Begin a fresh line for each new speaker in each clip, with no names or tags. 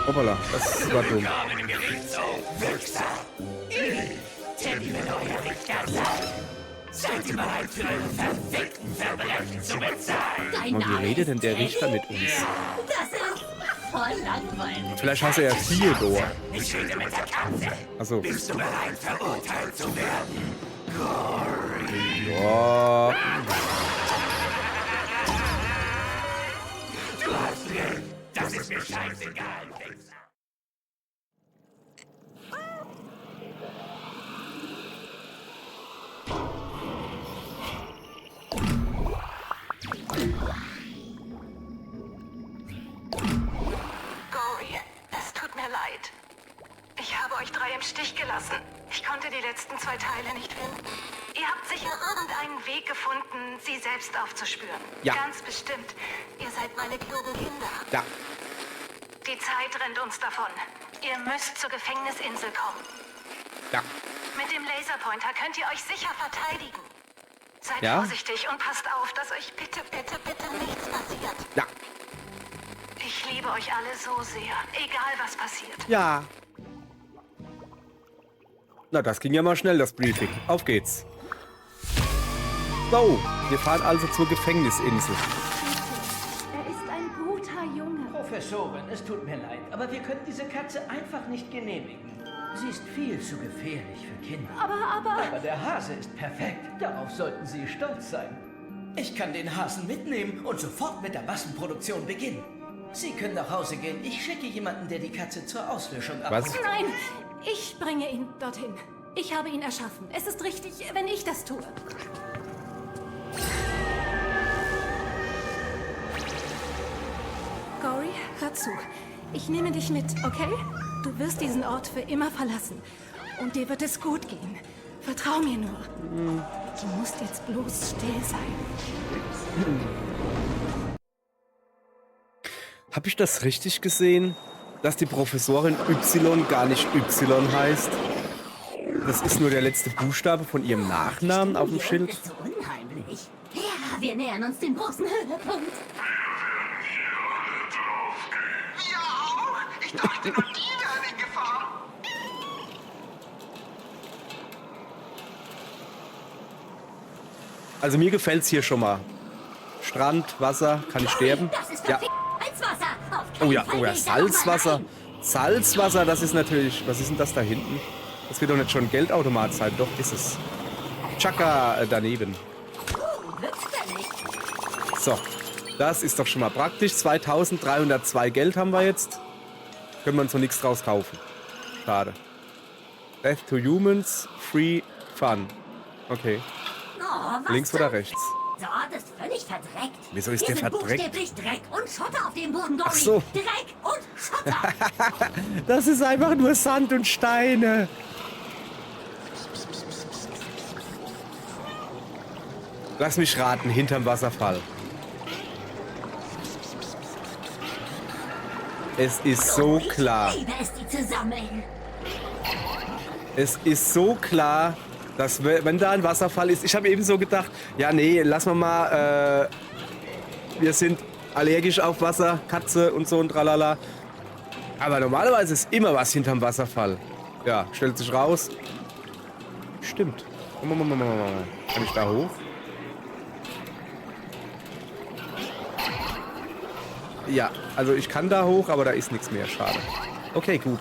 Hoppala, das war dumm.
Teddy wird euer Richter sein. Seid ihr bereit für eure verfickten Verbrechen zu bezahlen?
Und wie redet denn der Richter mit uns?
Das ist voll langweilig.
Vielleicht heißt er ja Theodor.
Ich rede mit der Katze.
Achso.
Bist du bereit, verurteilt zu werden?
Ja.
Du hast recht. Das ist mir scheißegal, Wichser.
Gory, es tut mir leid. Ich habe euch 3 im Stich gelassen. Ich konnte die letzten 2 Teile nicht finden. Ihr habt sicher irgendeinen Weg gefunden, sie selbst aufzuspüren.
Ja.
Ganz bestimmt. Ihr seid meine klugen Kinder.
Ja.
Die Zeit rennt uns davon. Ihr müsst zur Gefängnisinsel kommen.
Ja.
Mit dem Laserpointer könnt ihr euch sicher verteidigen. Seid
Ja?
vorsichtig und passt auf, dass euch bitte, bitte, bitte nichts passiert.
Ja.
Ich liebe euch alle so sehr, egal was passiert.
Ja. Na, das ging ja mal schnell, das Briefing. Auf geht's. So, wir fahren also zur Gefängnisinsel.
Er ist ein guter Junge.
Professorin, es tut mir leid, aber wir können diese Katze einfach nicht genehmigen. Sie ist viel zu gefährlich für Kinder. Aber der Hase ist perfekt. Darauf sollten Sie stolz sein. Ich kann den Hasen mitnehmen und sofort mit der Massenproduktion beginnen. Sie können nach Hause gehen. Ich schicke jemanden, der die Katze zur Auslöschung abholt.
Was?
Nein, ich bringe ihn dorthin. Ich habe ihn erschaffen. Es ist richtig, wenn ich das tue. Gory, hör zu. Ich nehme dich mit, okay? Du wirst diesen Ort für immer verlassen. Und dir wird es gut gehen. Vertrau mir nur. Du musst jetzt bloß still sein.
Habe ich das richtig gesehen, dass die Professorin Y gar nicht Y heißt? Das ist nur der letzte Buchstabe von ihrem Nachnamen auf dem Schild.
Ist so unheimlich. Ja, wir nähern uns dem großen Höhepunkt.
Wir auch? Ich dachte, nur die wären in Gefahr.
Also mir gefällt's hier schon mal. Strand, Wasser, kann ich sterben?
Das ist
Ja.
perfekt. Salzwasser. Auf
Oh
keinen
ja,
Fall
oh ja,
will ich da noch mal
Salzwasser.
rein.
Salzwasser, das ist natürlich... Was ist denn das da hinten? Das wird doch nicht schon ein Geldautomat sein. Doch, ist es. Chaka daneben.
Glücksfällig.
So, das ist doch schon mal praktisch. 2302 Geld haben wir jetzt. Können wir uns noch nichts draus kaufen. Schade. Death to Humans, Free Fun. Okay.
Oh, was
Links oder rechts?
Der Ort ist völlig verdreckt.
Wieso ist
Hier
der
sind
verdreckt?
buchstäblich Dreck und Schotter auf dem Boden, Gory.
Ach so.
Dreck und Schotter.
Das ist einfach nur Sand und Steine. Lass mich raten, hinterm Wasserfall. Es ist so klar.
Ich liebe es, die zu sammeln.
Es ist so klar, dass wenn da ein Wasserfall ist, ich habe eben so gedacht, ja nee, lass mal, wir sind allergisch auf Wasser, Katze und so und tralala. Aber normalerweise ist immer was hinterm Wasserfall. Ja, stellt sich raus. Stimmt. Kann ich da hoch? Ja, also ich kann da hoch, aber da ist nichts mehr. Schade. Okay, gut.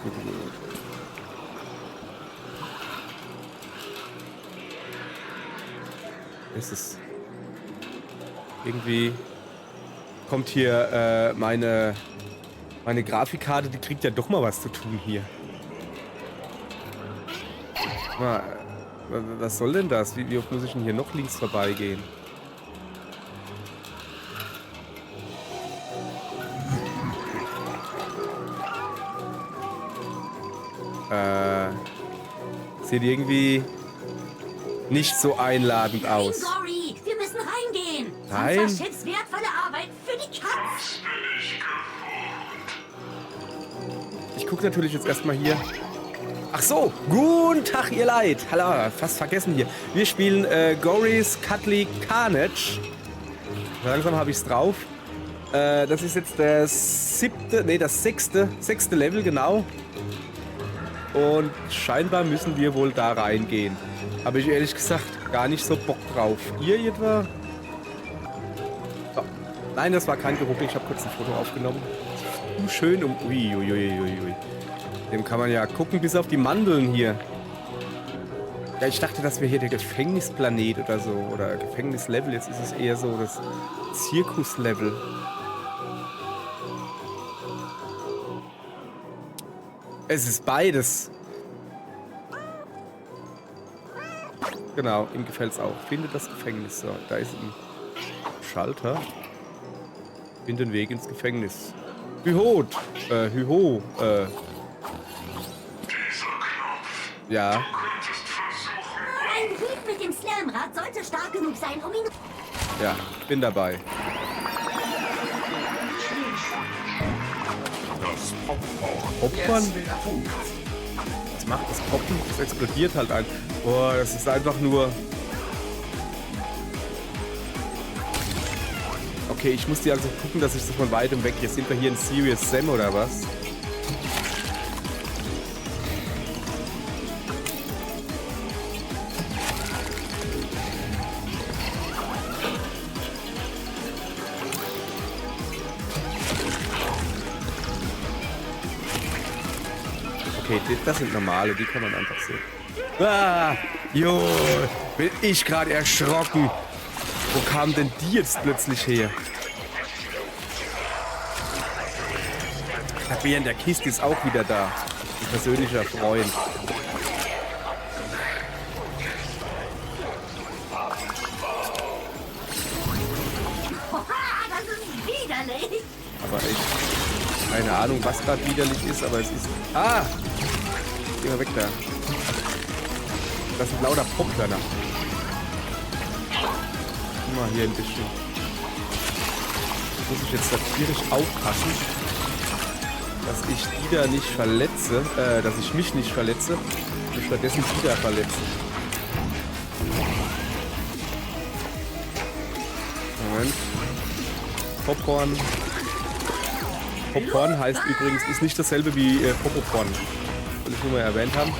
Ist es. Irgendwie kommt hier meine Grafikkarte, die kriegt ja doch mal was zu tun hier. Mal, was soll denn das? Wie oft muss ich denn hier noch links vorbeigehen? Sieht irgendwie nicht so einladend aus.
Gory, wir müssen reingehen.
Rein?
Sonst verschiffst wertvolle Arbeit für die Katz.
Ich gucke natürlich jetzt erstmal hier. Ach so, guten Tag, ihr Leid. Hallo, fast vergessen hier. Wir spielen Gory's Cuddly Carnage. Langsam habe ich es drauf. Das ist jetzt das das sechste Level, genau. Und scheinbar müssen wir wohl da reingehen. Habe ich ehrlich gesagt gar nicht so Bock drauf. Ihr etwa? Oh. Nein, das war kein Geruckel. Ich habe kurz ein Foto aufgenommen. Schön um... Uiuiuiui. Dem kann man ja gucken bis auf die Mandeln hier. Ja, ich dachte, das wäre hier der Gefängnisplanet oder so. Oder Gefängnislevel. Jetzt ist es eher so das Zirkuslevel. Es ist beides. Genau, ihm gefällt es auch. Finde das Gefängnis. So, da ist ein Schalter. Finde den Weg ins Gefängnis. Hyho. Ja.
Ein Hieb mit dem Slamrad sollte stark genug sein, um ihn...
Ja, bin dabei. Popcorn? Was macht das Poppen? Das explodiert halt ein. Boah, das ist einfach nur... Okay, ich muss dir also gucken, dass ich das von weitem weg... Jetzt sind wir hier in Serious Sam oder was? Okay, das sind normale, die kann man einfach sehen. Ah, jo, bin ich gerade erschrocken. Wo kamen denn die jetzt plötzlich her? Fabian, der Kiste ist auch wieder da. Ein persönlicher Freund.
Das ist widerlich.
Aber echt, keine Ahnung, was gerade widerlich ist, aber es ist... Ah! Geh mal weg da. Das sind lauter Popkörner. Guck mal hier ein bisschen. Muss ich jetzt da tierisch aufpassen, dass ich die da nicht verletze, dass ich mich nicht verletze und stattdessen die da verletze. Moment. Popcorn. Popcorn heißt übrigens, ist nicht dasselbe wie Popoporn. Will ich nur mal erwähnt haben.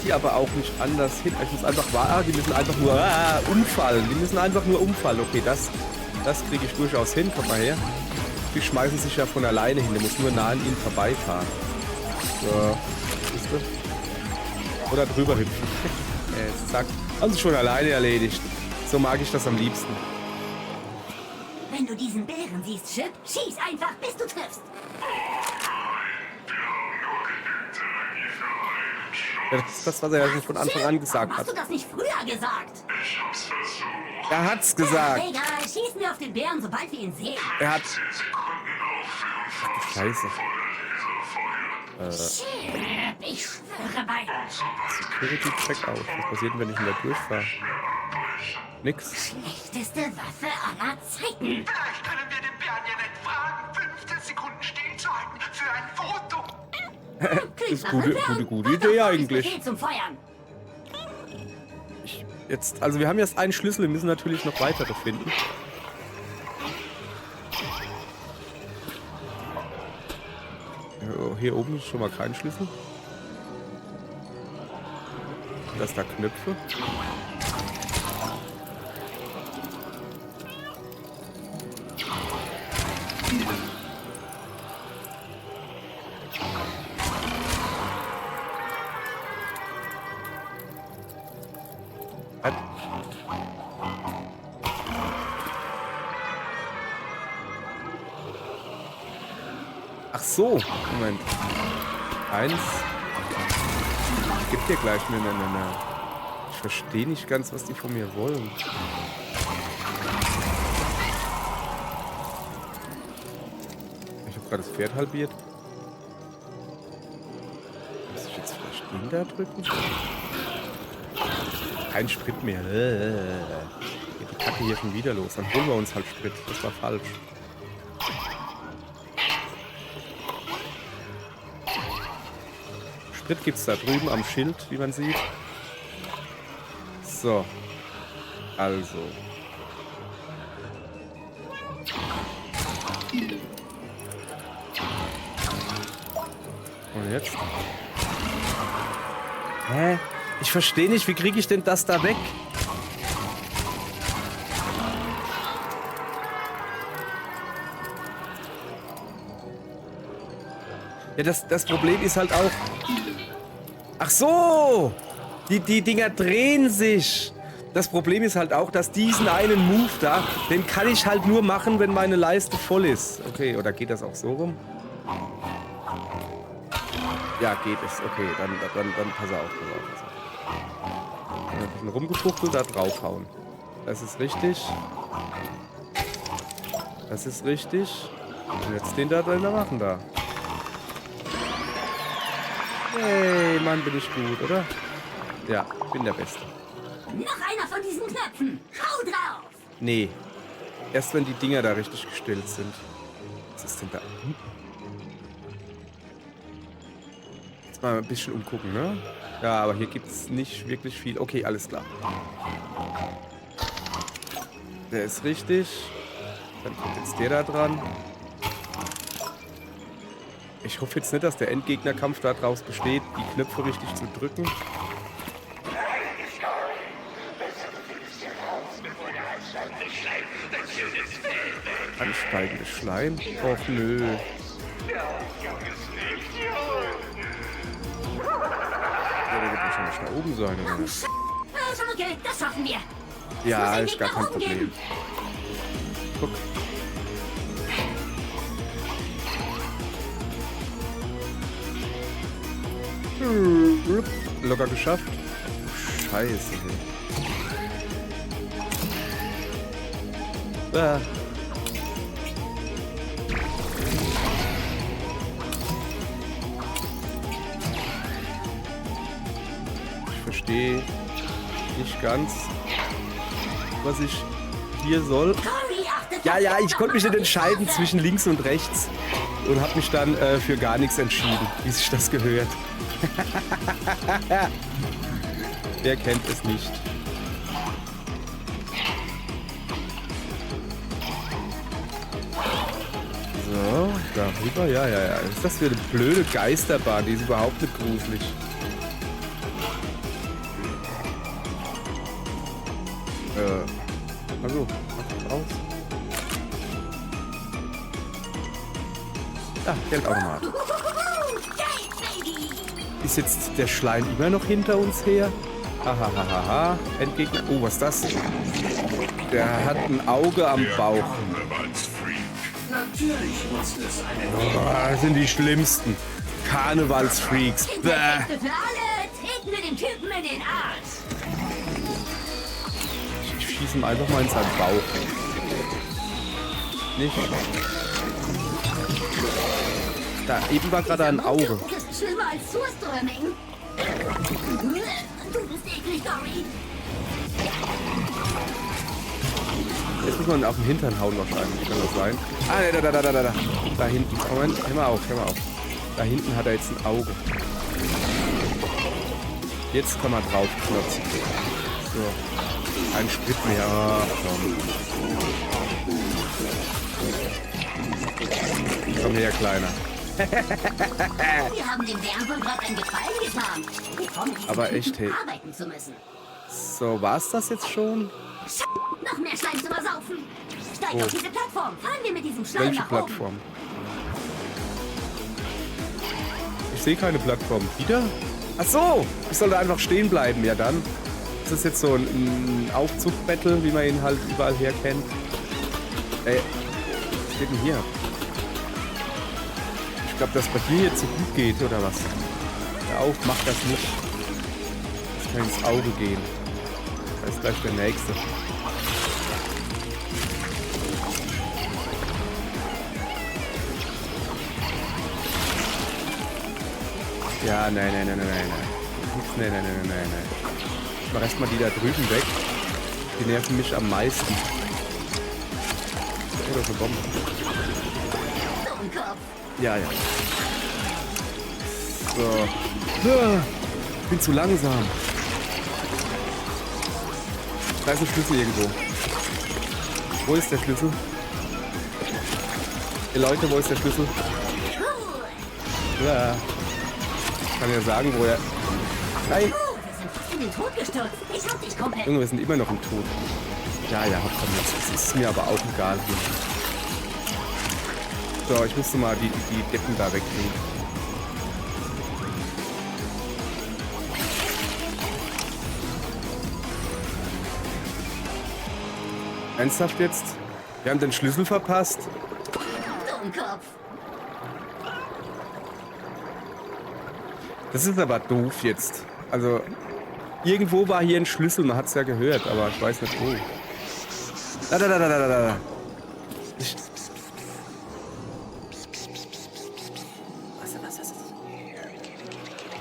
Die aber auch nicht anders hin. Ich muss einfach die müssen einfach nur umfallen. Die müssen einfach nur umfallen. Okay, das kriege ich durchaus hin. Kommt mal her. Die schmeißen sich ja von alleine hin. Der muss nur nah an ihnen vorbeifahren. So, siehst du? Oder drüber hüpfen. Jetzt zack. Haben sie schon alleine erledigt. So mag ich das am liebsten.
Wenn du diesen Bären siehst, Chip, schieß einfach, bis du triffst.
Ja, das ist das, was er ja schon von Anfang an gesagt
Warum
hat.
hast du das nicht früher gesagt?
Er hat's gesagt.
Egal, schießen wir auf den Bären, sobald wir ihn sehen.
Er hat... Ach, Scheiße.
Chip, ich schwöre bei...
Security Checkout. Was passiert denn, wenn ich ihn da durchfahre? Nix.
Schlechteste Waffe aller Zeiten.
Vielleicht können wir den Bären ja nicht fragen, 15 Sekunden stillzuhalten für ein Foto.
Das ist eine gute Idee eigentlich.
Befehl zum Feuern.
Also wir haben jetzt einen Schlüssel, wir müssen natürlich noch weitere finden. Hier oben ist schon mal kein Schlüssel. Das da Knöpfe. Ach so, Moment. Eins. Ich geb dir gleich miteinander. Ich verstehe nicht ganz, was die von mir wollen. Ich habe gerade das Pferd halbiert. Muss ich jetzt vielleicht den da drücken? kein Sprit mehr. Geht die Kacke hier schon wieder los. Dann holen wir uns halt Sprit. Das war falsch. Sprit gibt es da drüben am Schild, wie man sieht. So. Also. Und jetzt? Hä? Ich verstehe nicht, wie kriege ich denn das da weg? Ja, das Problem ist halt auch... Ach so! Die Dinger drehen sich. Das Problem ist halt auch, dass diesen einen Move da, den kann ich halt nur machen, wenn meine Leiste voll ist. Okay, oder geht das auch so rum? Ja, geht es. Okay, dann pass auf. Ein bisschen rumgefuchtelt, da draufhauen. Das ist richtig. Das ist richtig. Und jetzt den da drin machen da. Hey, Mann, bin ich gut, oder? Ja, bin der Beste.
Noch einer von diesen Knöpfen. Hau drauf!
Nee. Erst wenn die Dinger da richtig gestellt sind. Was ist denn da? Jetzt mal ein bisschen umgucken, ne? Ja, aber hier gibt es nicht wirklich viel. Okay, alles klar. Der ist richtig. Dann kommt jetzt der da dran. Ich hoffe jetzt nicht, dass der Endgegnerkampf daraus besteht, die Knöpfe richtig zu drücken. Ansteigendes Schleim? Och nö. Ja, der wird wahrscheinlich da oben sein, oder?
Schon okay, das schaffen wir.
Ja, ist gar kein Problem. Guck. Locker geschafft. Scheiße. Ah. Ich verstehe nicht ganz, was ich hier soll. Ja, ich konnte mich nicht entscheiden zwischen links und rechts und habe mich dann für gar nichts entschieden, wie sich das gehört. Wer kennt es nicht? So, darüber, ja. Was ist das für eine blöde Geisterbahn? Die ist überhaupt nicht gruselig. Also, mach raus. Ah, Geldautomat. Ist jetzt der Schleim immer noch hinter uns her? Hahaha. Endgegner. Oh, was ist das? Der hat ein Auge am Bauch. Das sind die schlimmsten. Karnevalsfreaks. Bäh.
Für alle, treten wir den Typen in den Arsch.
Ich schieße ihm einfach mal in seinen Bauch. Nicht? Da, eben war gerade ein Auge.
Das ist schlimmer als Surströmming. Du bist eklig, Dory.
Jetzt muss man auf den Hintern hauen wahrscheinlich. Kann das sein? Ah, ne, da. Da hinten. Moment, hör mal auf. Da hinten hat er jetzt ein Auge. Jetzt kann man drauf klotzen. So. Ein Sprit mehr. Ach, komm her, Kleiner.
Wir haben dem Bären wohl gerade einen Gefallen getan.
Aber echt, hey.
Arbeiten zu müssen.
So, war's das jetzt schon?
Noch mehr Schleim zu versaufen. Steig auf diese Plattform. Fahren wir mit diesem Schleim
Welche
nach oben.
Plattform? Ich sehe keine Plattform. Wieder? Ach so! Ich soll da einfach stehen bleiben. Ja dann. Das ist jetzt so ein Aufzug-Battle, wie man ihn halt überall her kennt. Ey, was steht denn hier? Ich glaube, dass bei dir jetzt so gut geht, oder was? Hör auf, mach das nicht. Das kann ins Auge gehen. Da ist gleich der Nächste. Ja, nein. Nein. mache erstmal die da drüben weg. Die nerven mich am meisten. Oder so Bombe. Ja, ja. So. Ich bin zu langsam. Da ist ein Schlüssel irgendwo. Wo ist der Schlüssel? Hey Leute, wo ist der Schlüssel? Ja. Ich kann ja sagen, wo er... Nein!
In den Tod gestürzt. Ich hab dich komplett.
Junge, wir sind immer noch im Tod. Ja, komm jetzt. Das ist mir aber auch egal hier. So, ich musste mal die Deppen da wegnehmen. Ernsthaft jetzt? Wir haben den Schlüssel verpasst.
Dummkopf.
Das ist aber doof jetzt. Also, irgendwo war hier ein Schlüssel, man hat es ja gehört, aber ich weiß nicht wo. Da.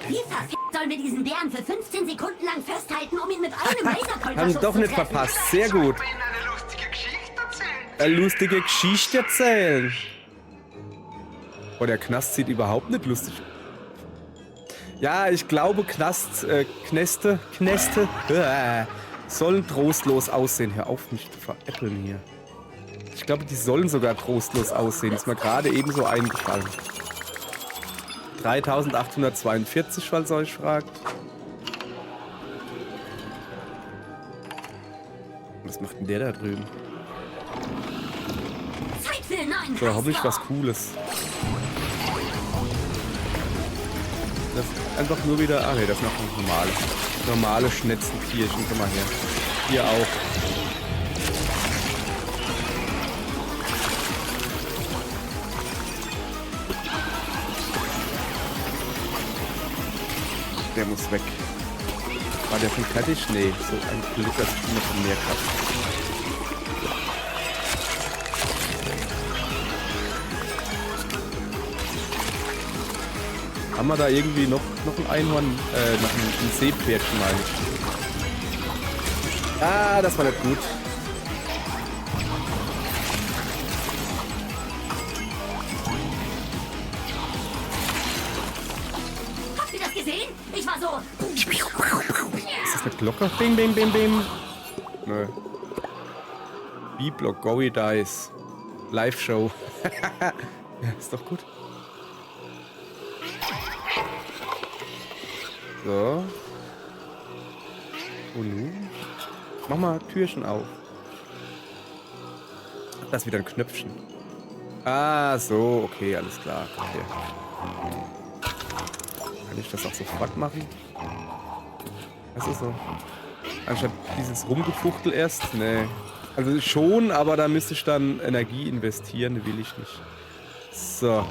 Wie verfickt sollen wir diesen Bären für 15 Sekunden lang festhalten, um ihn mit einem Laserkolben
Haben doch nicht verpasst. Sehr gut.
Ich will Ihnen eine lustige Geschichte erzählen.
Eine lustige Geschichte erzählen. Oh, der Knast sieht überhaupt nicht lustig. Ja, ich glaube, Knäste sollen trostlos aussehen. Hör auf, mich zu veräppeln hier. Ich glaube, die sollen sogar trostlos aussehen. Ist mir gerade eben so eingefallen. 3842, falls ihr euch fragt. Was macht denn der da drüben?
Zeit für einen neuen
So, hoffentlich was Cooles. Das ist einfach nur wieder... Ah ne, das ist noch normale Schnetzeltierchen. Komm mal her. Hier auch. Der muss weg. War der schon fertig? Nee, so ein Glück, dass ich noch mehr habe. Haben wir da irgendwie noch ein Einhorn, noch ein Seepferdchen, meine ich. Ah, das war nicht gut.
Habt ihr das gesehen? Ich war so...
Ist das eine Glocke? Bing, bing, bing, bing. Nö. B-Block, Gory Dice. Live-Show. Ja, ist doch gut. So. Und nun? Mach mal Türchen auf. Das ist wieder ein Knöpfchen. Ah, so. Okay, alles klar. Okay. Kann ich das auch sofort machen? Das ist so. Anstatt dieses Rumgefuchtel erst? Nee. Also schon, aber da müsste ich dann Energie investieren. Will ich nicht. So.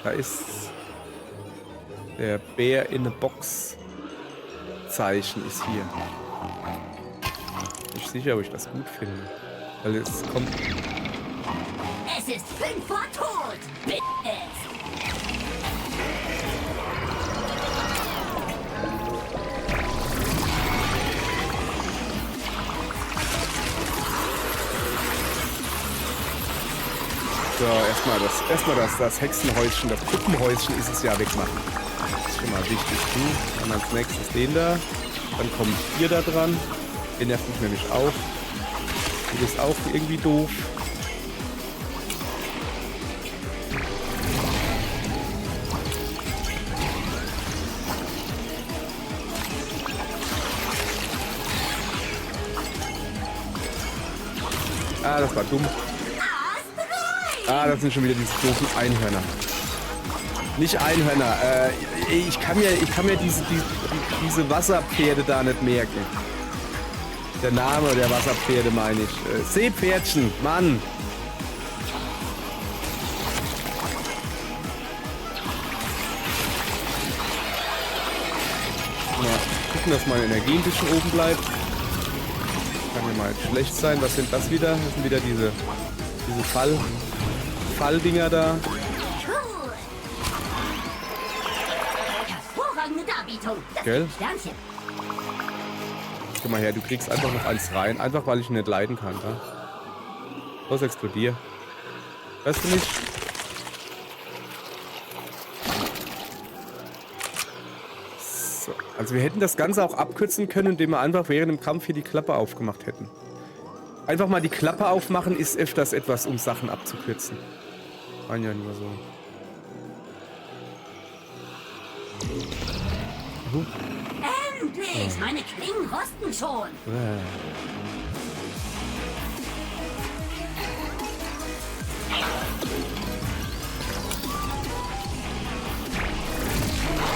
Da ist der Bär in a Box Zeichen ist hier. Bin ich sicher, ob ich das gut finde. Weil es kommt...
Es ist 5 vor tot. Bitte.
So, erstmal das Hexenhäuschen, das Puppenhäuschen ist es ja wegmachen. Das ist schon mal wichtig. Dann als nächstes den da. Dann kommt ihr da dran. Den nervt mich nämlich auch. Du bist auch irgendwie doof. Ah, das war dumm. Ah, das sind schon wieder diese doofen Einhörner. Nicht Einhörner. Ich kann mir diese Wasserpferde da nicht merken. Der Name der Wasserpferde meine ich. Seepferdchen, Mann. Mal gucken, dass meine Energie ein bisschen oben bleibt. Kann ja mal schlecht sein. Was sind das wieder? Das sind wieder diese Falldinger da.
Cool. Hervorragende Darbietung. Das
Gell?
gibt Sternchen.
Guck mal her, du kriegst einfach noch eins rein. Einfach, weil ich ihn nicht leiden kann. Da. Los, explodier. Hörst du mich? So. Also wir hätten das Ganze auch abkürzen können, indem wir einfach während dem Kampf hier die Klappe aufgemacht hätten. Einfach mal die Klappe aufmachen ist öfters etwas, um Sachen abzukürzen. War ja nur so.
Endlich! Meine Klingen rosten schon.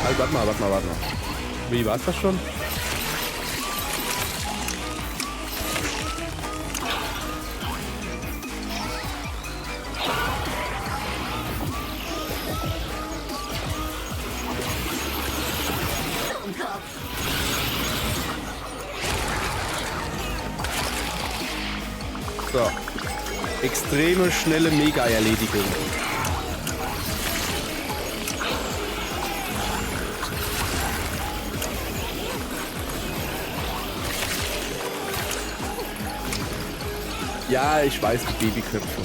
Halt, warte mal. Wie, war's das schon? So. Extreme, schnelle Mega-Erledigung. Ja, ich weiß, die Babyköpfe.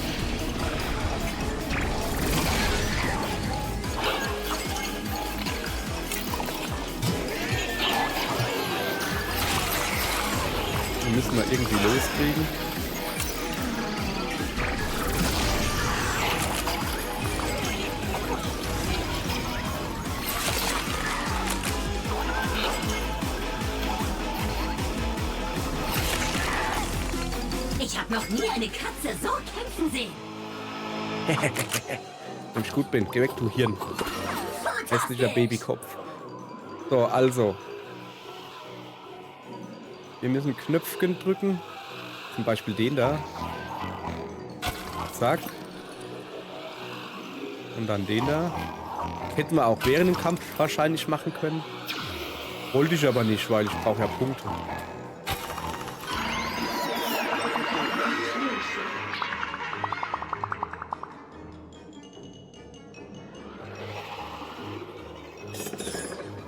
Die müssen wir irgendwie loskriegen.
Ich habe noch nie eine Katze so kämpfen sehen.
Wenn ich gut bin, geh weg, du Hirn. Hässlicher Babykopf. So, also. Wir müssen Knöpfchen drücken. Zum Beispiel den da. Zack. Und dann den da. Hätten wir auch während dem Kampf wahrscheinlich machen können. Wollte ich aber nicht, weil ich brauche ja Punkte.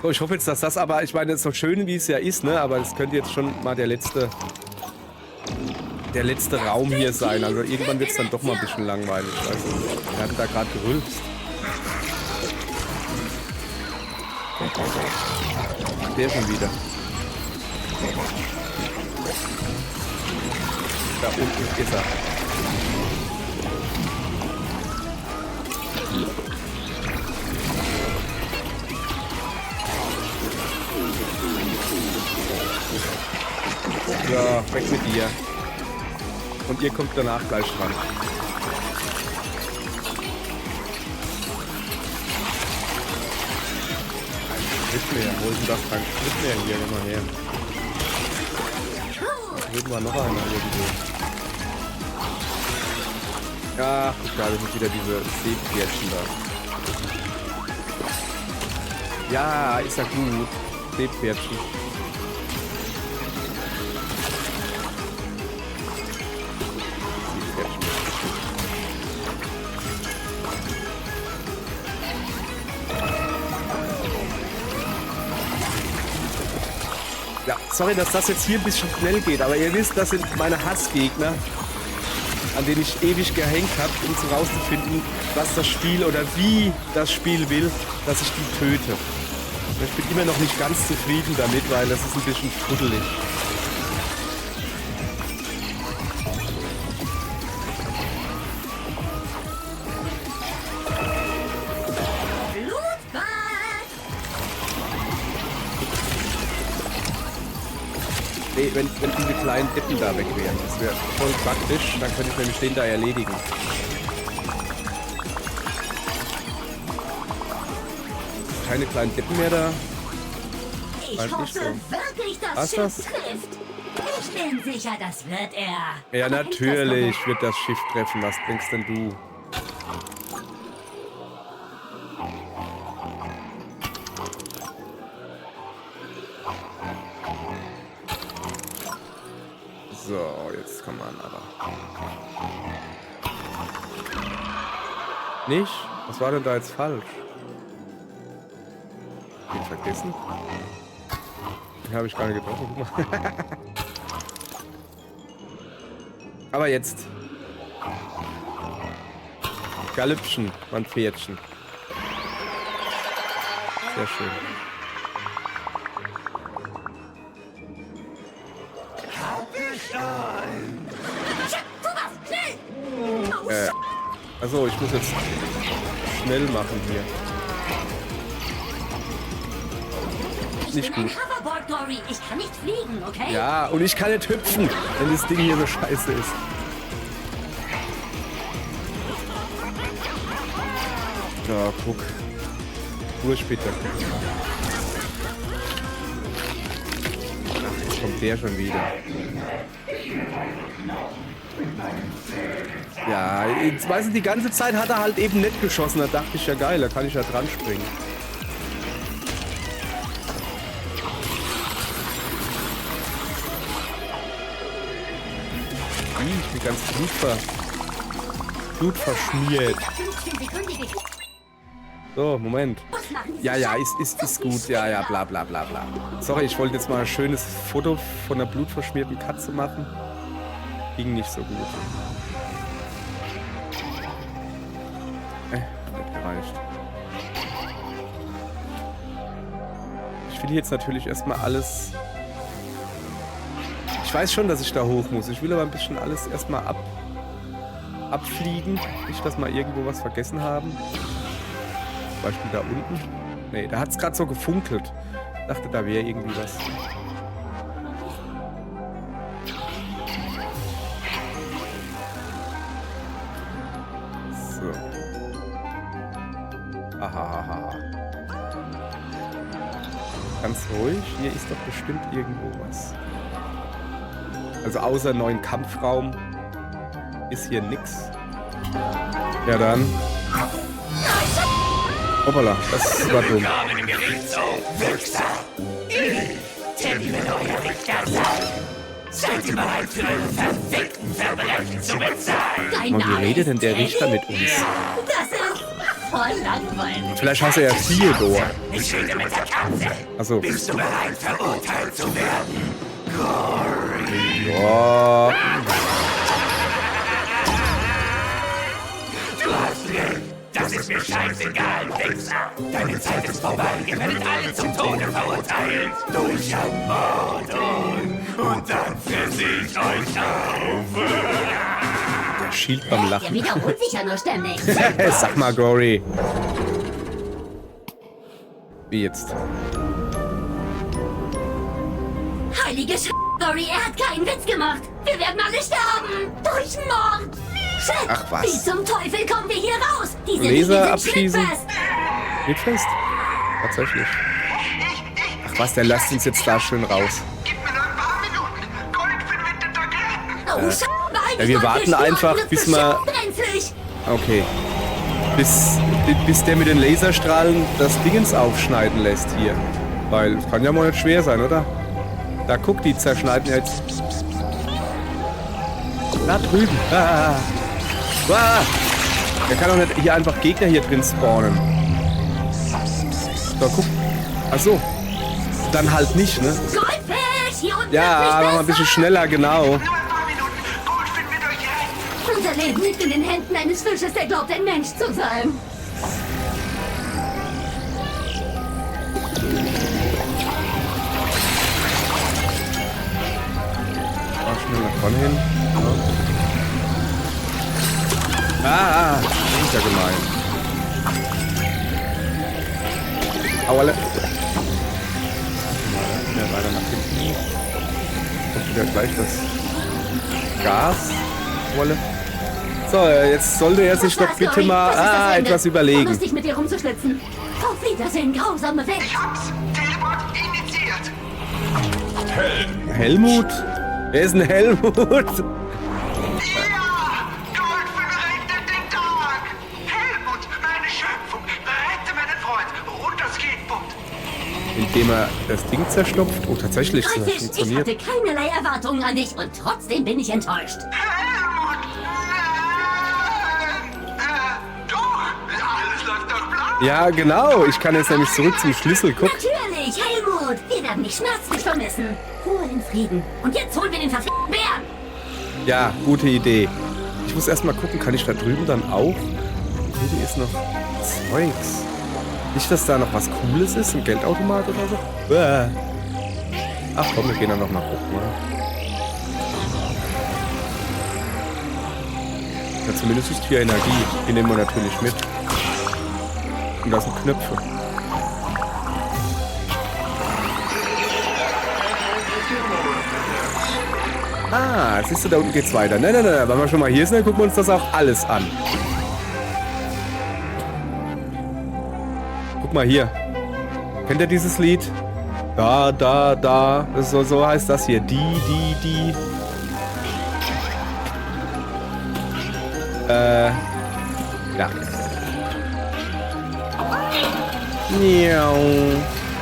So, ich hoffe jetzt, dass das aber, ich meine, so schön wie es ja ist, ne, aber es könnte jetzt schon mal der letzte Raum hier sein. Also irgendwann wird es dann doch mal ein bisschen langweilig. Also, wir hatten da gerade gerülpst. Der schon wieder. Da unten ist er. So, weg mit dir. Und ihr kommt danach gleich dran. Nicht mehr, wo ist denn das Tank? Nicht mehr hier, komm mal her. Würden wir noch einer irgendwo. Ja, guck mal, das sind wieder diese Seepferdchen da. Ja, ist ja gut. Seepferdchen. Ja, sorry, dass das jetzt hier ein bisschen schnell geht, aber ihr wisst, das sind meine Hassgegner, an denen ich ewig gehängt habe, um zu rauszufinden, was das Spiel oder wie das Spiel will, dass ich die töte. Und ich bin immer noch nicht ganz zufrieden damit, weil das ist ein bisschen fuddelig. Nee, wenn diese kleinen Deppen da weg wären, das wäre voll praktisch, dann könnte ich nämlich den da erledigen. Keine kleinen Deppen mehr da.
Ich
Weiß
hoffe
nicht so.
wirklich, dass
Was
Schiff
das?
trifft. Ich bin sicher, das wird er.
Ja,
Aber
natürlich wird das Schiff treffen. Was denkst denn du? So, jetzt kann man aber. Nicht? Was war denn da jetzt falsch? Den vergessen? Den habe ich gar nicht getroffen. Guck mal. Aber jetzt. Galübchen, mein Pferdchen. Sehr schön. Achso, ich muss jetzt schnell machen hier. Nicht gut.
Hoverboard, Dory. Ich kann nicht fliegen, okay?
Ja, und ich kann nicht hüpfen, wenn das Ding hier so scheiße ist. Ja, guck. Durch bitte. Ach, jetzt kommt der schon wieder. Ja, jetzt weiß ich, die ganze Zeit hat er halt eben nicht geschossen. Da dachte ich, ja geil, da kann ich ja dran springen. Ich bin ganz blutverschmiert. So, Moment. Ja, ist gut. Ja, bla bla bla bla. Sorry, ich wollte jetzt mal ein schönes Foto von einer blutverschmierten Katze machen. Ging nicht so gut. Nicht gereicht. Ich will jetzt natürlich erstmal alles... Ich weiß schon, dass ich da hoch muss. Ich will aber ein bisschen alles erstmal abfliegen. Nicht, dass wir irgendwo was vergessen haben. Zum Beispiel da unten. Nee, da hat es gerade so gefunkelt. Ich dachte, da wäre irgendwie was. So. Aha. Ganz ruhig. Hier ist doch bestimmt irgendwo was. Also außer neuen Kampfraum ist hier nix. Ja dann. Hoppala, das war dumm.
Teddy wird euer Richter sein. Seid ihr bereit für eure verfickten Verbrechen zu bezahlen?
Und wie redet denn der Richter mit uns?
Das ist voll langweilig.
Vielleicht hast du ja Theodor.
Ich rede mit der Katze.
Achso.
Bist du bereit, verurteilt zu werden?
Ja.
Du hast recht. Das ist mir scheißegal, Wichser. Deine Zeit ist vorbei. Ihr werdet alle zum Tode verurteilt. Durch Ermordung. Und dann fresse ich euch auf.
Der schielt beim
Der
Lachen.
wiederholt sich ja nur ständig.
Sag mal, Gory. Wie jetzt?
Heilige Dory, er hat keinen Witz gemacht. Wir werden alle sterben. Durch Mord. Shit.
Ach, was?
Wie zum Teufel kommen wir hier raus? Diese
Laser
Dinge sind
abschießen.
schnittfest.
Geht fest? Tatsächlich. Ach was, der lasst uns jetzt da schön raus.
Gib mir nur ein paar Minuten. Goldfin wird den Tag retten.
Oh, Scheiße.
Ja, wir warten einfach, bis wir...
Brenzlig.
Okay. Bis der mit den Laserstrahlen das Dingens aufschneiden lässt hier. Weil, kann ja mal nicht schwer sein, oder? Da guck, die zerschneiden jetzt. Da drüben. Ah. Der kann doch nicht hier einfach Gegner hier drin spawnen. So, guck. Achso. Dann halt nicht, ne?
Goldfisch, hier unten
Ja,
wird's nicht
aber mal ein
besser.
bisschen schneller, genau.
Nur ein paar Minuten. Goldfin wird euch retten.
Unser Leben liegt in den Händen eines Fisches, der glaubt, ein Mensch zu sein.
Schnell nach vorne hin. Ah, das ist ja gemein. Auerle. Ja, weiter nach hinten. Kommt wieder gleich das Gas. Auerle. So, jetzt sollte er sich doch bitte mal etwas überlegen.
Lustig mit dir rumzuschlitzen. Auf Wiedersehen, grausame Welt.
Ich hab's. Teleport initiiert.
Helmut? Wer ist ein Helmut?
Ja! Goldfin rettet den Tag. Helmut, meine Schöpfung. Rette meinen Freund und das Skateboard.
Indem er das Ding zerstopft. Oh, tatsächlich, das
Goldfisch, ich
funktioniert.
hatte keinerlei Erwartungen an dich und trotzdem bin ich enttäuscht.
Helmut, nein! Doch,
Ja, genau. Ich kann jetzt nämlich zurück zum Schlüssel. Guck.
Natürlich, Helmut. Wir werden dich schmerzlich vermissen. Ruhe in Frieden. Und jetzt holen wir den verfickten Bären.
Ja, gute Idee. Ich muss erstmal gucken, kann ich da drüben dann auch? Hier ist noch Zeugs. Nicht, dass da noch was Cooles ist, ein Geldautomat oder so? Bäh. Ach komm, wir gehen dann noch mal gucken, oder? Ja, zumindest ist hier Energie. Die nehmen wir natürlich mit. Und da sind Knöpfe. Ah, siehst du, da unten geht's weiter. Nein, wenn wir schon mal hier sind, dann gucken wir uns das auch alles an. Guck mal hier. Kennt ihr dieses Lied? Da. So heißt das hier. Die. Ja. Miau.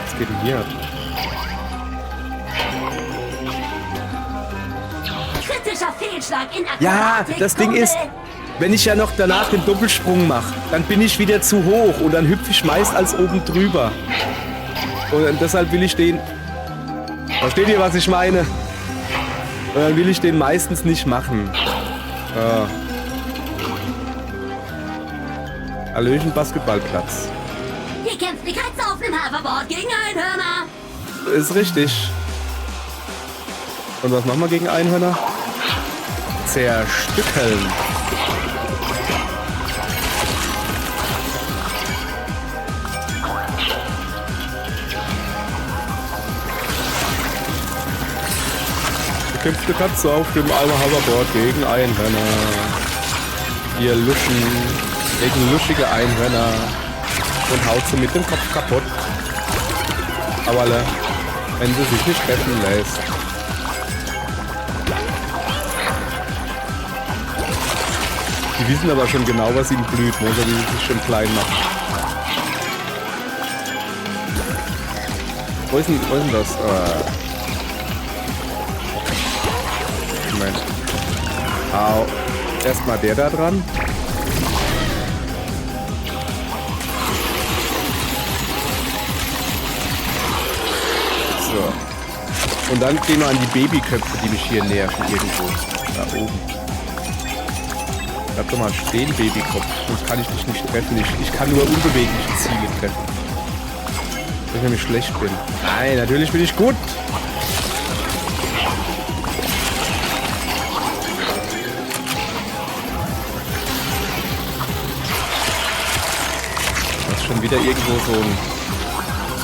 Was geht denn hier ab?
Kritischer Fehlschlag in
Ja,
Aquatik,
das Ding
Kumpel.
ist, wenn ich ja noch danach den Doppelsprung mache, dann bin ich wieder zu hoch und dann hüpfe ich meist als oben drüber. Und deshalb will ich den... Versteht ihr, was ich meine? Und dann will ich den meistens nicht machen. Hallöchen, Basketballplatz.
Hier kämpft die Katze auf dem Hoverboard gegen Einhörner.
Ist richtig. Und was machen wir gegen Einhörner? Zerstückeln. Kämpft eine Katze auf dem Hoverboard gegen Einhörner. Ihr luschen gegen luschige Einhörner und haut sie mit dem Kopf kaputt. Aber wenn sie sich nicht treffen lässt. Die wissen aber schon genau, was ihnen blüht, ne? So wie sie sich schon klein machen. Wo ist denn das? Moment. Au. Erstmal der da dran. So. Und dann gehen wir an die Babyköpfe, die mich hier nerven irgendwo. Da oben. Bleib doch mal stehen, Babykopf. Sonst kann ich dich nicht treffen. Ich kann nur unbewegliche Ziele treffen. Wenn ich nämlich schlecht bin. Nein, natürlich bin ich gut. Das ist schon wieder irgendwo so ein...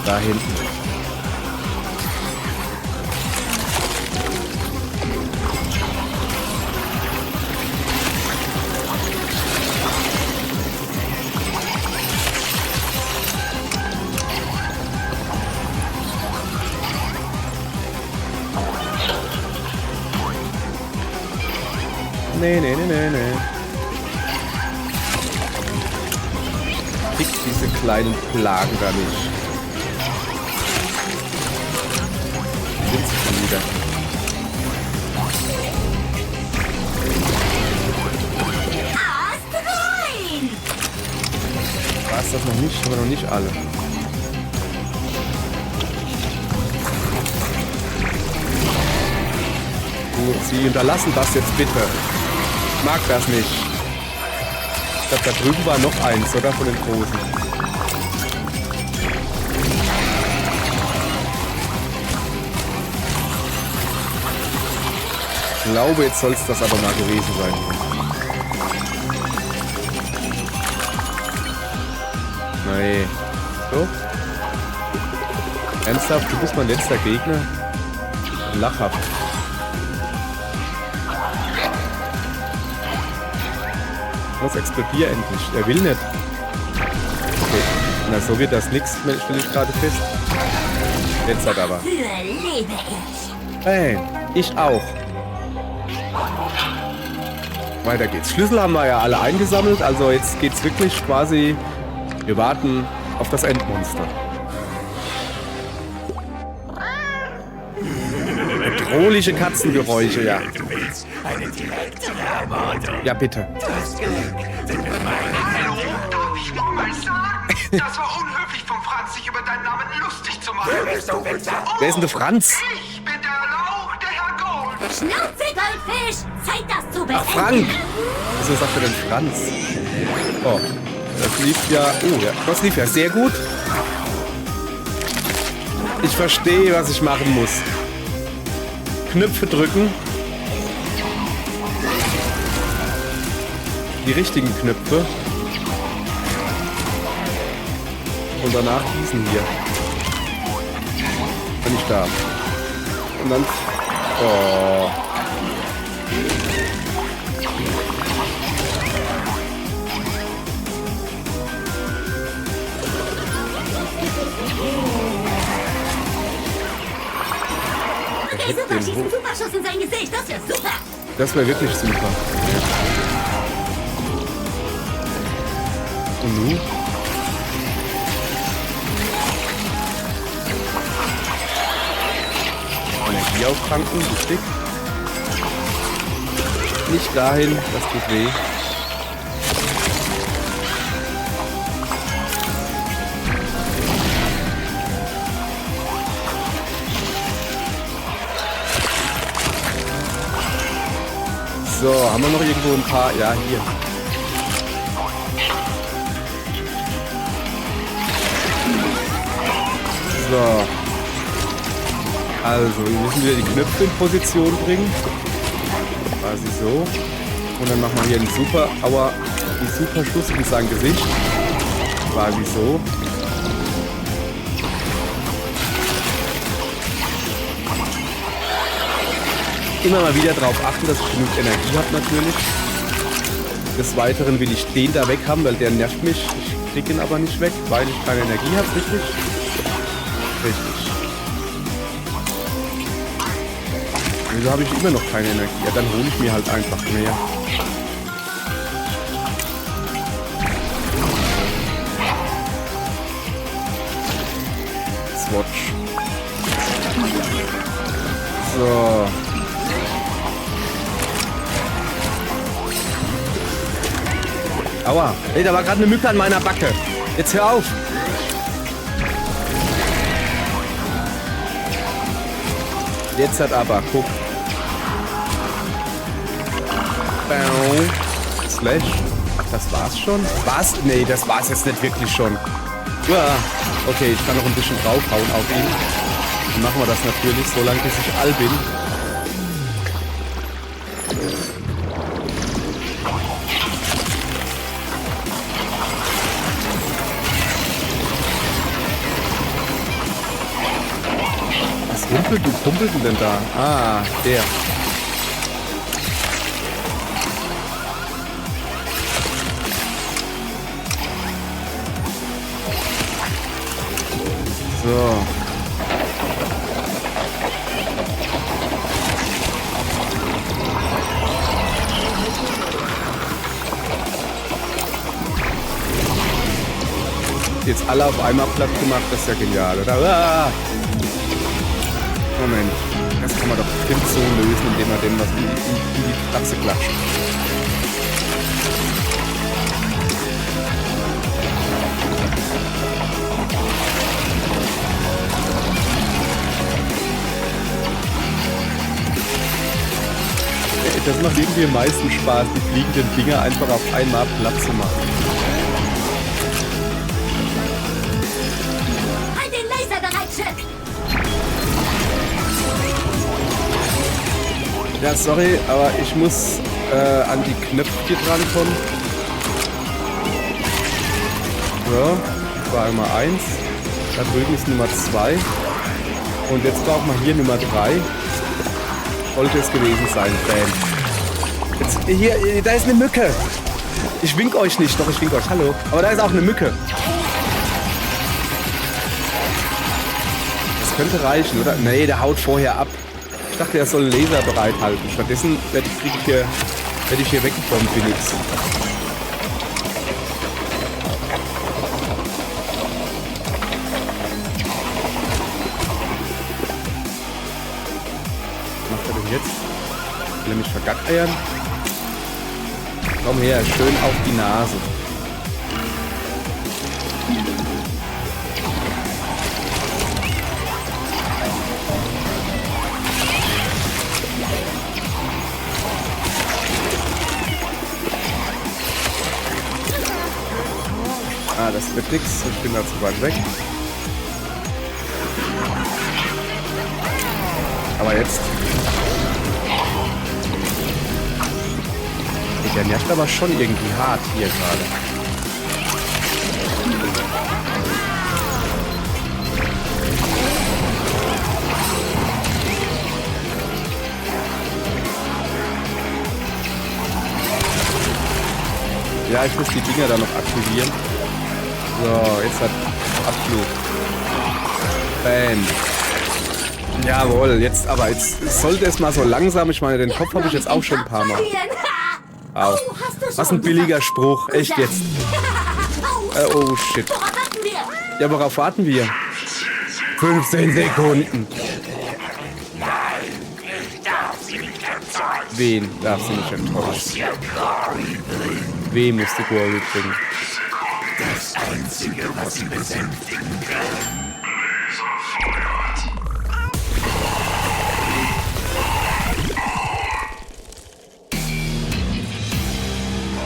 Da hinten. Nee. Krieg diese kleinen Plagen da nicht. Sind sie schon wieder. War es das noch nicht? Haben wir noch nicht alle. Gut, Sie unterlassen das jetzt bitte. Ich mag das nicht. Ich glaube, da drüben war noch eins, oder? Von den großen. Ich glaube, jetzt soll es das aber mal gewesen sein. Nee. So? Ernsthaft? Du bist mein letzter Gegner? Lachhaft. Los, explodier endlich. Er will nicht. Okay. Na, so wird das nix, stelle ich gerade fest. Jetzt hat aber. Hey, ich auch. Weiter geht's. Schlüssel haben wir ja alle eingesammelt, also jetzt geht's wirklich quasi. Wir warten auf das Endmonster. Bedrohliche Katzengeräusche, ja.
Eine direkte Ermordung.
Ja, bitte.
Das Glück, denn mit meinen
Hallo, darf ich noch mal sagen? Das war unhöflich von Franz, sich über deinen Namen lustig zu machen.
Wer bist du, Wichser?
Wer ist denn der Franz?
Ich bin der Lauch, der Herr Gold.
Schnauze, Goldfisch! Zeit, das zu beenden!
Ach, Frank! Wieso sagt er denn Franz? Oh, das lief ja... Oh, ja, das lief ja sehr gut. Ich verstehe, was ich machen muss. Knöpfe drücken. Die richtigen Knöpfe. Und danach diesen hier. Wenn ich da. Und dann... Oh.
Okay, super, schieß einen Superschuss in sein Gesicht, das wäre super!
Das wäre wirklich super. Und nun? Energie auftanken, wichtig. Nicht dahin, das tut weh. So, haben wir noch irgendwo ein paar? Ja, hier. So. Also, wir müssen wieder die Knöpfe in Position bringen. Quasi so. Und dann machen wir hier einen Super, aber einen Super Schuss in sein Gesicht. Quasi so. Immer mal wieder darauf achten, dass ich genug Energie habe natürlich. Des Weiteren will ich den da weg haben, weil der nervt mich. Ich kriege ihn aber nicht weg, weil ich keine Energie habe, richtig? Richtig. Wieso habe ich immer noch keine Energie? Ja, dann hole ich mir halt einfach mehr. Swatch. So. Aua. Ey, da war gerade eine Mücke an meiner Backe. Jetzt hör auf. Jetzt hat aber, guck. Slash. Ach, das war's schon? Was? Nee, das war's jetzt nicht wirklich schon. Ja. Okay, ich kann noch ein bisschen draufhauen auf ihn. Dann machen wir das natürlich, solange bis ich all bin. Du pumpelst denn da? Ah, der. So. Jetzt alle auf einmal platt gemacht, das ist ja genial, oder? Ah! Moment, das kann man doch bestimmt so lösen, indem man dem was in die Platze klatscht. Das macht irgendwie am meisten Spaß, die fliegenden Dinger einfach auf einmal platt zu machen.
Halt den Laser bereit, Chef!
Ja, sorry, aber ich muss an die Knöpfe hier drankommen. So, das war Nummer 1. Da drüben ist Nummer 2. Und jetzt brauchen wir hier Nummer 3. Sollte es gewesen sein, Bam. Jetzt, hier, da ist eine Mücke. Ich wink euch nicht, doch ich wink euch, hallo. Aber da ist auch eine Mücke. Das könnte reichen, oder? Nee, der haut vorher ab. Ich dachte, er soll einen Laser bereithalten. Stattdessen werde ich hier weggekommen, Phoenix. Was macht er denn jetzt? Will er mich vergackeiern? Komm her, schön auf die Nase. Ah, das wird nix. Ich bin da zu weit weg. Aber jetzt. Der nervt aber schon irgendwie hart hier gerade. Ja, ich muss die Dinger da noch aktivieren. So, jetzt hat Abflug. Bam. Jawohl, jetzt sollte es mal so langsam. Ich meine, den Kopf habe ich jetzt auch schon ein paar Mal. Au. Was ein billiger Spruch. Echt jetzt. Oh shit. Ja, worauf warten wir? 15 Sekunden. Wen darf sie nicht enttäuschen? Wem musste Gory bringen?
Das Einzige, was sie besänftigen kann.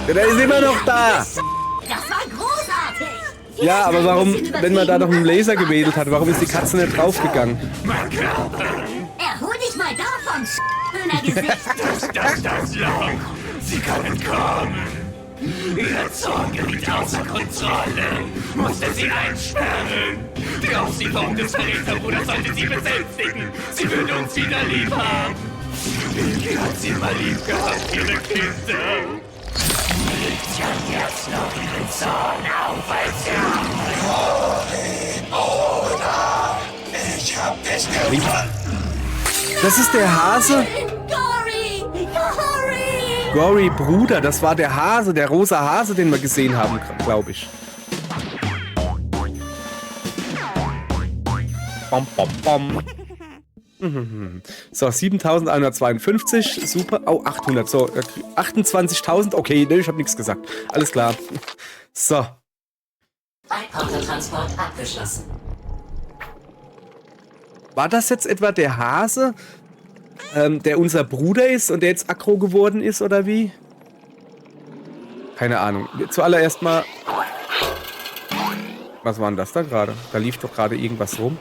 Der ist immer noch da!
Das war großartig!
Ja, aber warum, wenn man da noch mit dem Laser gewedelt hat, warum ist die Katze nicht draufgegangen?
Erhol dich mal davon, Gesicht!
Das Loch! Sie kann entkommen! Ihr Zorn geriet außer Kontrolle! Musste sie einsperren! Die Auslieferung des Verräterbruders sollte sie besänftigen! Sie würde uns wieder lieb haben! Vicky hat sie mal lieb gehabt, ihre Kinder! Legt ja jetzt noch ihren Zorn auf, als oder ich hab dich gefunden!
Das ist der Hase?
Gory! Gory!
Gory Bruder, das war der Hase, der rosa Hase, den wir gesehen haben, glaube ich. Bom, bom, bom. So, 7.152, super. Oh, 800, so, 28.000, okay, ne, ich habe nichts gesagt. Alles klar. So.
Transport abgeschlossen.
War das jetzt etwa der Hase, der unser Bruder ist und der jetzt aggro geworden ist, oder wie? Keine Ahnung. Zuallererst mal... Was war denn das da gerade? Da lief doch gerade irgendwas rum.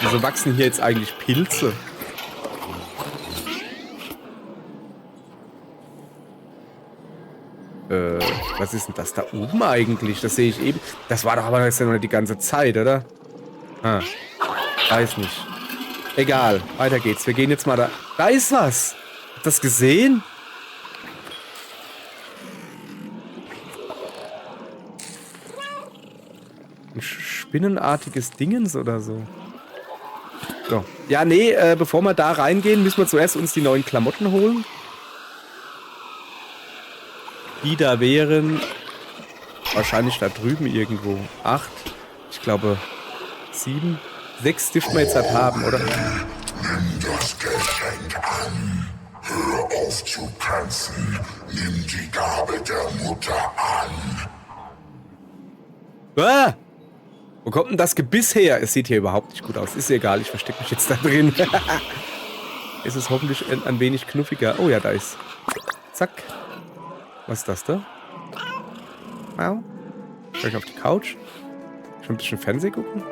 Wieso wachsen hier jetzt eigentlich Pilze? Was ist denn das da oben eigentlich? Das sehe ich eben. Das war doch aber jetzt ja noch nicht die ganze Zeit, oder? Ah, weiß nicht. Egal, weiter geht's. Wir gehen jetzt mal da. Da ist was. Habt ihr das gesehen? Ein spinnenartiges Dingens oder so. So. Ja, nee, bevor wir da reingehen, müssen wir zuerst uns die neuen Klamotten holen. Die da wären wahrscheinlich da drüben irgendwo. 8, ich glaube 7, 6 dürften wir jetzt halt haben, oder?
Nimm das Geschenk an. Hör auf zu tanzen. Nimm die Gabe der Mutter an.
Ah! Wo kommt denn das Gebiss her? Es sieht hier überhaupt nicht gut aus. Ist egal, ich verstecke mich jetzt da drin. Es ist hoffentlich ein wenig knuffiger. Oh ja, da ist. Zack. Was ist das da? Wow. Vielleicht auf die Couch. Schon ein bisschen Fernsehen gucken.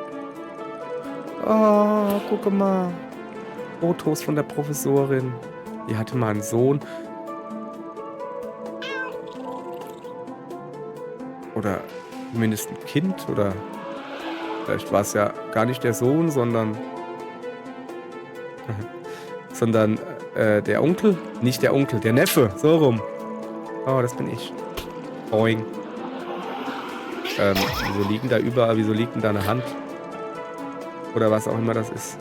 Oh, guck mal. Fotos von der Professorin. Die hatte mal einen Sohn. Oder zumindest ein Kind. Oder vielleicht war es ja gar nicht der Sohn, sondern der Onkel. Nicht der Onkel, der Neffe. So rum. Oh, das bin ich. Boing. Wieso liegen da überall? Wieso liegt denn da eine Hand? Oder was auch immer das ist.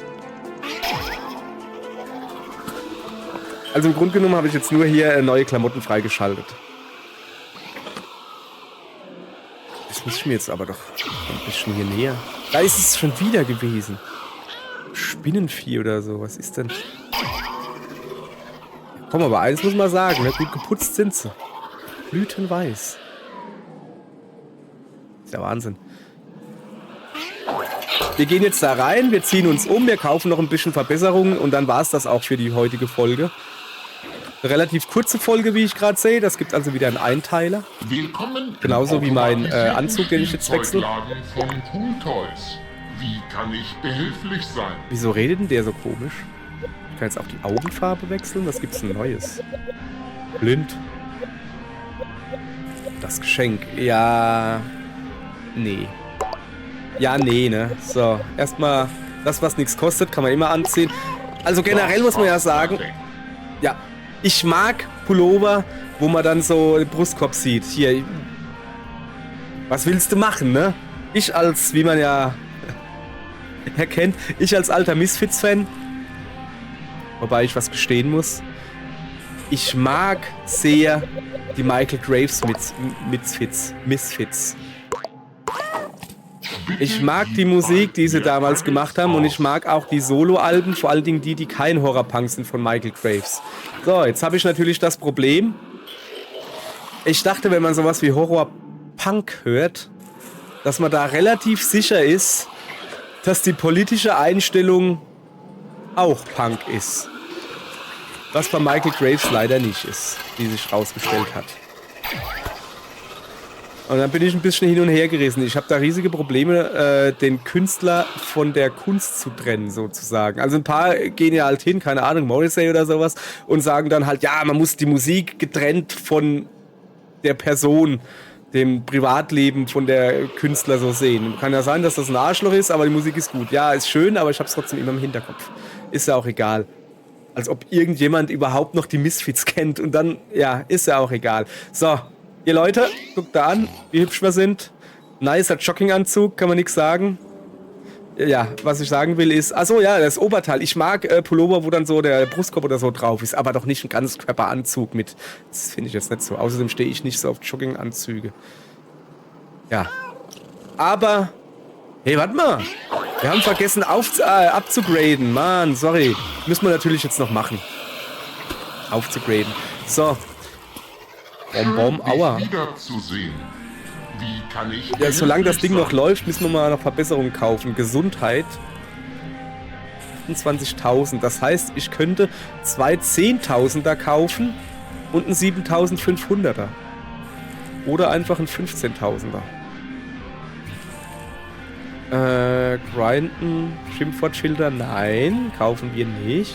Also im Grunde genommen habe ich jetzt nur hier neue Klamotten freigeschaltet. Das muss ich mir jetzt aber doch ein bisschen hier näher. Da ist es schon wieder gewesen. Spinnenvieh oder so. Was ist denn? Komm, aber eins muss man sagen, ne? Gut geputzt sind sie. Blütenweiß. Ist ja Wahnsinn. Wir gehen jetzt da rein, wir ziehen uns um, wir kaufen noch ein bisschen Verbesserungen und dann war es das auch für die heutige Folge. Eine relativ kurze Folge, wie ich gerade sehe. Das gibt also wieder einen Einteiler.
Willkommen
Genauso wie mein Anzug, den ich jetzt wechsle.
Von Cool Toys. Wie kann ich behilflich sein?
Wieso redet denn der so komisch? Ich kann jetzt auch die Augenfarbe wechseln. Was gibt's denn Neues? Blind. Das Geschenk. Ja. Nee. Ja, nee, ne? So, erstmal das, was nichts kostet, kann man immer anziehen. Also generell muss man ja sagen, ja, ich mag Pullover, wo man dann so den Brustkorb sieht. Hier, was willst du machen, ne? Ich als, wie man ja erkennt, ich als alter Misfits-Fan, wobei ich was gestehen muss, ich mag sehr die Michael Graves Misfits. Ich mag die Musik, die sie damals gemacht haben, und ich mag auch die Solo-Alben, vor allen Dingen die, die kein Horrorpunk sind von Michael Graves. So, jetzt habe ich natürlich das Problem. Ich dachte, wenn man sowas wie Horrorpunk hört, dass man da relativ sicher ist, dass die politische Einstellung auch Punk ist. Was bei Michael Graves leider nicht ist, wie sich herausgestellt hat. Und dann bin ich ein bisschen hin und her gerissen. Ich habe da riesige Probleme, den Künstler von der Kunst zu trennen, sozusagen. Also ein paar gehen ja halt hin, keine Ahnung, Morrissey oder sowas, und sagen dann halt, ja, man muss die Musik getrennt von der Person, dem Privatleben von der Künstler so sehen. Kann ja sein, dass das ein Arschloch ist, aber die Musik ist gut. Ja, ist schön, aber ich habe es trotzdem immer im Hinterkopf. Ist ja auch egal. Als ob irgendjemand überhaupt noch die Misfits kennt, und dann, ja, ist ja auch egal. So. Ihr Leute, guckt da an, wie hübsch wir sind. Nicer Jogginganzug, kann man nichts sagen. Ja, was ich sagen will ist, achso, ja, das Oberteil. Ich mag Pullover, wo dann so der Brustkorb oder so drauf ist, aber doch nicht ein ganzes Körperanzug mit. Das finde ich jetzt nicht so. Außerdem stehe ich nicht so auf Jogginganzüge. Ja. Aber, hey, warte mal. Wir haben vergessen abzugraden. Mann, sorry. Müssen wir natürlich jetzt noch machen. Aufzugraden. So. Bom, aua. Ja, solange das Ding noch läuft, müssen wir mal noch Verbesserungen kaufen. Gesundheit. 28.000. Das heißt, ich könnte 2 10.000er kaufen und einen 7.500er. Oder einfach einen 15.000er. Grinden, Schimpfwortschilder, nein, kaufen wir nicht.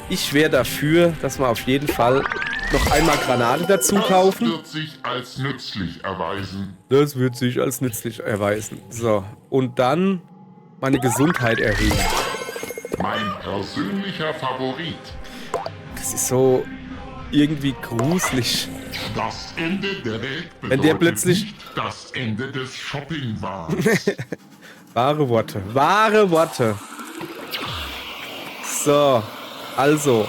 Ich wäre dafür, dass wir auf jeden Fall noch einmal Granate dazu kaufen.
Das wird sich als nützlich erweisen.
Das wird sich als nützlich erweisen. So, und dann meine Gesundheit erhöhen.
Mein persönlicher Favorit.
Das ist so irgendwie gruselig.
Das Ende der Welt bedeutet
wenn der plötzlich
nicht das Ende des Shoppingwagens.
Wahre Worte. Wahre Worte. So, also.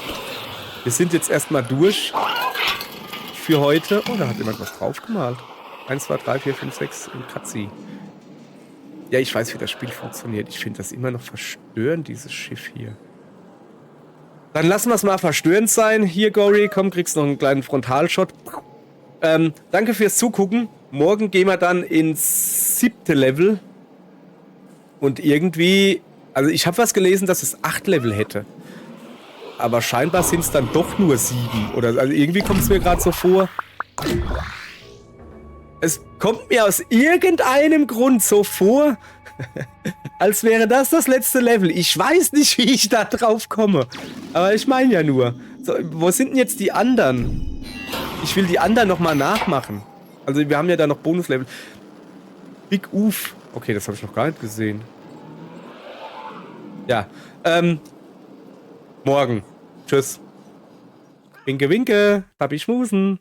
Wir sind jetzt erstmal durch für heute. Oh, da hat jemand was drauf gemalt. 1, 2, 3, 4, 5, 6 und Katzi. Ja, ich weiß, wie das Spiel funktioniert. Ich finde das immer noch verstörend, dieses Schiff hier. Dann lassen wir es mal verstörend sein. Hier, Gory, komm, kriegst noch einen kleinen Frontalshot. Danke fürs Zugucken. Morgen gehen wir dann ins 7. Level. Und irgendwie... Also ich habe was gelesen, dass es 8 Level hätte. Aber scheinbar sind es dann doch nur 7. Oder, also irgendwie kommt es mir gerade so vor. Es kommt mir aus irgendeinem Grund so vor, als wäre das letzte Level. Ich weiß nicht, wie ich da drauf komme. Aber ich meine ja nur. So, wo sind denn jetzt die anderen? Ich will die anderen nochmal nachmachen. Also wir haben ja da noch Bonuslevel. Big Oof. Okay, das habe ich noch gar nicht gesehen. Ja, morgen. Tschüss. Winke, winke. Papi schmusen.